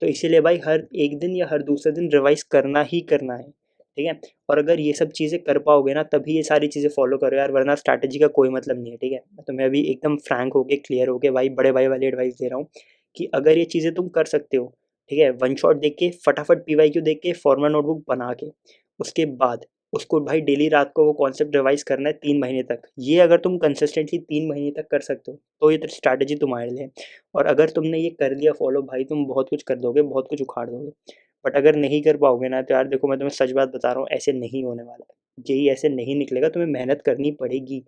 तो इसीलिए भाई हर एक दिन या हर दूसरे दिन रिवाइज करना ही करना है, ठीक है। और अगर ये सब चीज़ें कर पाओगे ना तभी ये सारी चीज़ें फॉलो करो यार, वरना स्ट्रैटेजी का कोई मतलब नहीं है, ठीक है। मैं तुम्हें अभी एकदम फ्रैंक होके क्लियर होके भाई बड़े भाई वाली एडवाइस दे रहा हूँ कि अगर ये चीज़ें तुम कर सकते हो, ठीक है, वन शॉट देख के फटाफट पीवाईक्यू देख के फॉर्मल नोटबुक बना के उसके बाद उसको भाई डेली रात को वो कॉन्सेप्ट रिवाइज करना है 3 महीने तक। ये अगर तुम कंसिस्टेंटली 3 महीने तक कर सकते हो तो ये स्ट्रैटेजी तुम्हारे लिए है। और अगर तुमने ये कर लिया फॉलो भाई तुम बहुत कुछ कर दोगे, बहुत कुछ उखाड़ दोगे। बट अगर नहीं कर पाओगे ना तो यार देखो मैं तुम्हें सच बात बता रहा हूँ, ऐसे नहीं होने वाला है, यही ऐसे नहीं निकलेगा, तुम्हें मेहनत करनी पड़ेगी।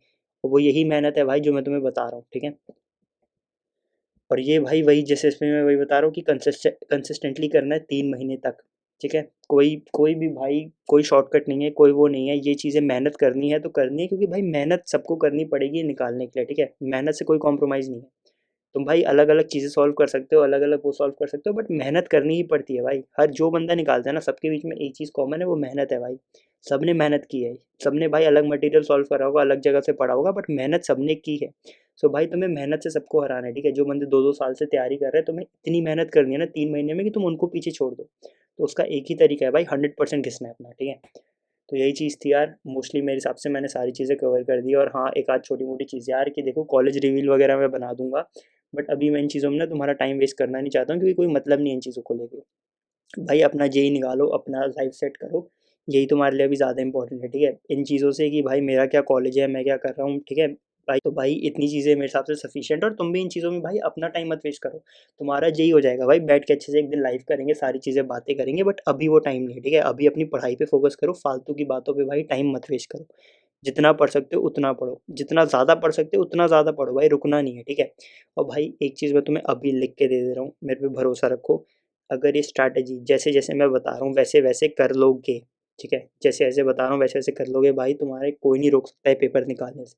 और वो यही मेहनत है भाई जो मैं तुम्हें बता रहा हूँ, ठीक है। और ये भाई वही जैसे इसमें मैं वही बता रहा हूँ कि कंसिस्टेंटली करना है 3 महीने तक, ठीक है। कोई कोई भी भाई कोई शॉर्टकट नहीं है, कोई वो नहीं है, ये चीज़ें मेहनत करनी है तो करनी है, क्योंकि भाई मेहनत सबको करनी पड़ेगी निकालने के लिए, ठीक है। मेहनत से कोई कॉम्प्रोमाइज़ नहीं है। तुम भाई अलग अलग चीज़ें सॉल्व कर सकते हो, अलग अलग वो सॉल्व कर सकते हो, बट मेहनत करनी ही पड़ती है भाई। हर जो बंदा निकालता है ना सबके बीच में एक चीज़ कॉमन है, वो मेहनत है भाई। सबने मेहनत की है, सबने भाई अलग मटेरियल सॉल्व करा होगा, अलग जगह से पढ़ा होगा, बट मेहनत सबने की है। सो भाई तुम्हें मेहनत से सबको हराना है, ठीक है। जो बंदे 2-2 साल से तैयारी कर रहे हैं, तुम्हें इतनी मेहनत करनी है ना 3 महीने में कि तुम उनको पीछे छोड़ दो। तो उसका एक ही तरीका है भाई, 100% घिसना है अपना, ठीक है। तो यही चीज़ थी यार, मोस्टली मेरे हिसाब से मैंने सारी चीज़ें कवर कर दी। और हाँ एक आध छोटी मोटी चीज़ यार कि देखो कॉलेज रिवील वगैरह मैं बना दूंगा, बट अभी मैं इन चीज़ों में ना तुम्हारा टाइम वेस्ट करना नहीं चाहता हूँ, क्योंकि कोई मतलब नहीं है इन चीज़ों को लेके। भाई अपना जेई निकालो, अपना लाइफ सेट करो, यही तुम्हारे लिए अभी ज़्यादा इंपॉर्टेंट है, ठीक है। इन चीज़ों से कि भाई मेरा क्या कॉलेज है, मैं क्या कर रहा हूँ, ठीक है। भाई तो भाई इतनी चीज़ें मेरे हिसाब से सफिशिएंट। और तुम भी इन चीज़ों में भाई अपना टाइम मत वेस्ट करो। तुम्हारा जेई हो जाएगा भाई, बैठ के अच्छे से एक दिन लाइव करेंगे, सारी चीज़ें बातें करेंगे, बट अभी वो टाइम नहीं है, ठीक है। अभी अपनी पढ़ाई पे फोकस करो, फालतू की बातों पे भाई टाइम मत वेस्ट करो। जितना पढ़ सकते हो उतना पढ़ो, जितना ज़्यादा पढ़ सकते हो उतना ज़्यादा पढ़ो भाई, रुकना नहीं है, ठीक है। और भाई एक चीज़ मैं तुम्हें अभी लिख के दे दे रहा हूँ, मेरे पे भरोसा रखो। अगर ये स्ट्रैटेजी जैसे जैसे मैं बता रहा हूँ वैसे वैसे कर लोगे, ठीक है, जैसे ऐसे बता रहा हूँ वैसे वैसे कर लोगे भाई, तुम्हारे कोई नहीं रोक सकता है पेपर निकालने से।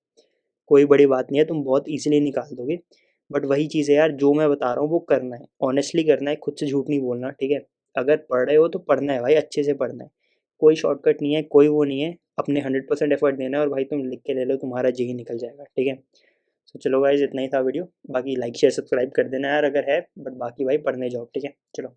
कोई बड़ी बात नहीं है, तुम बहुत ईजिली निकाल दोगे। बट वही चीज़ है यार, जो मैं बता रहा हूँ वो करना है, ऑनेस्टली करना है, खुद से झूठ नहीं बोलना, ठीक है। अगर पढ़ रहे हो तो पढ़ना है भाई, अच्छे से पढ़ना है। कोई शॉर्टकट नहीं है, कोई वो नहीं है, अपने 100% एफर्ट देना है, और भाई तुम लिख के ले लो, तुम्हारा जेई निकल जाएगा, ठीक है। तो चलो गाइज इतना ही था वीडियो, बाकी लाइक शेयर सब्सक्राइब कर देना यार अगर है, बट बाकी भाई पढ़ने जाओ, ठीक है, चलो।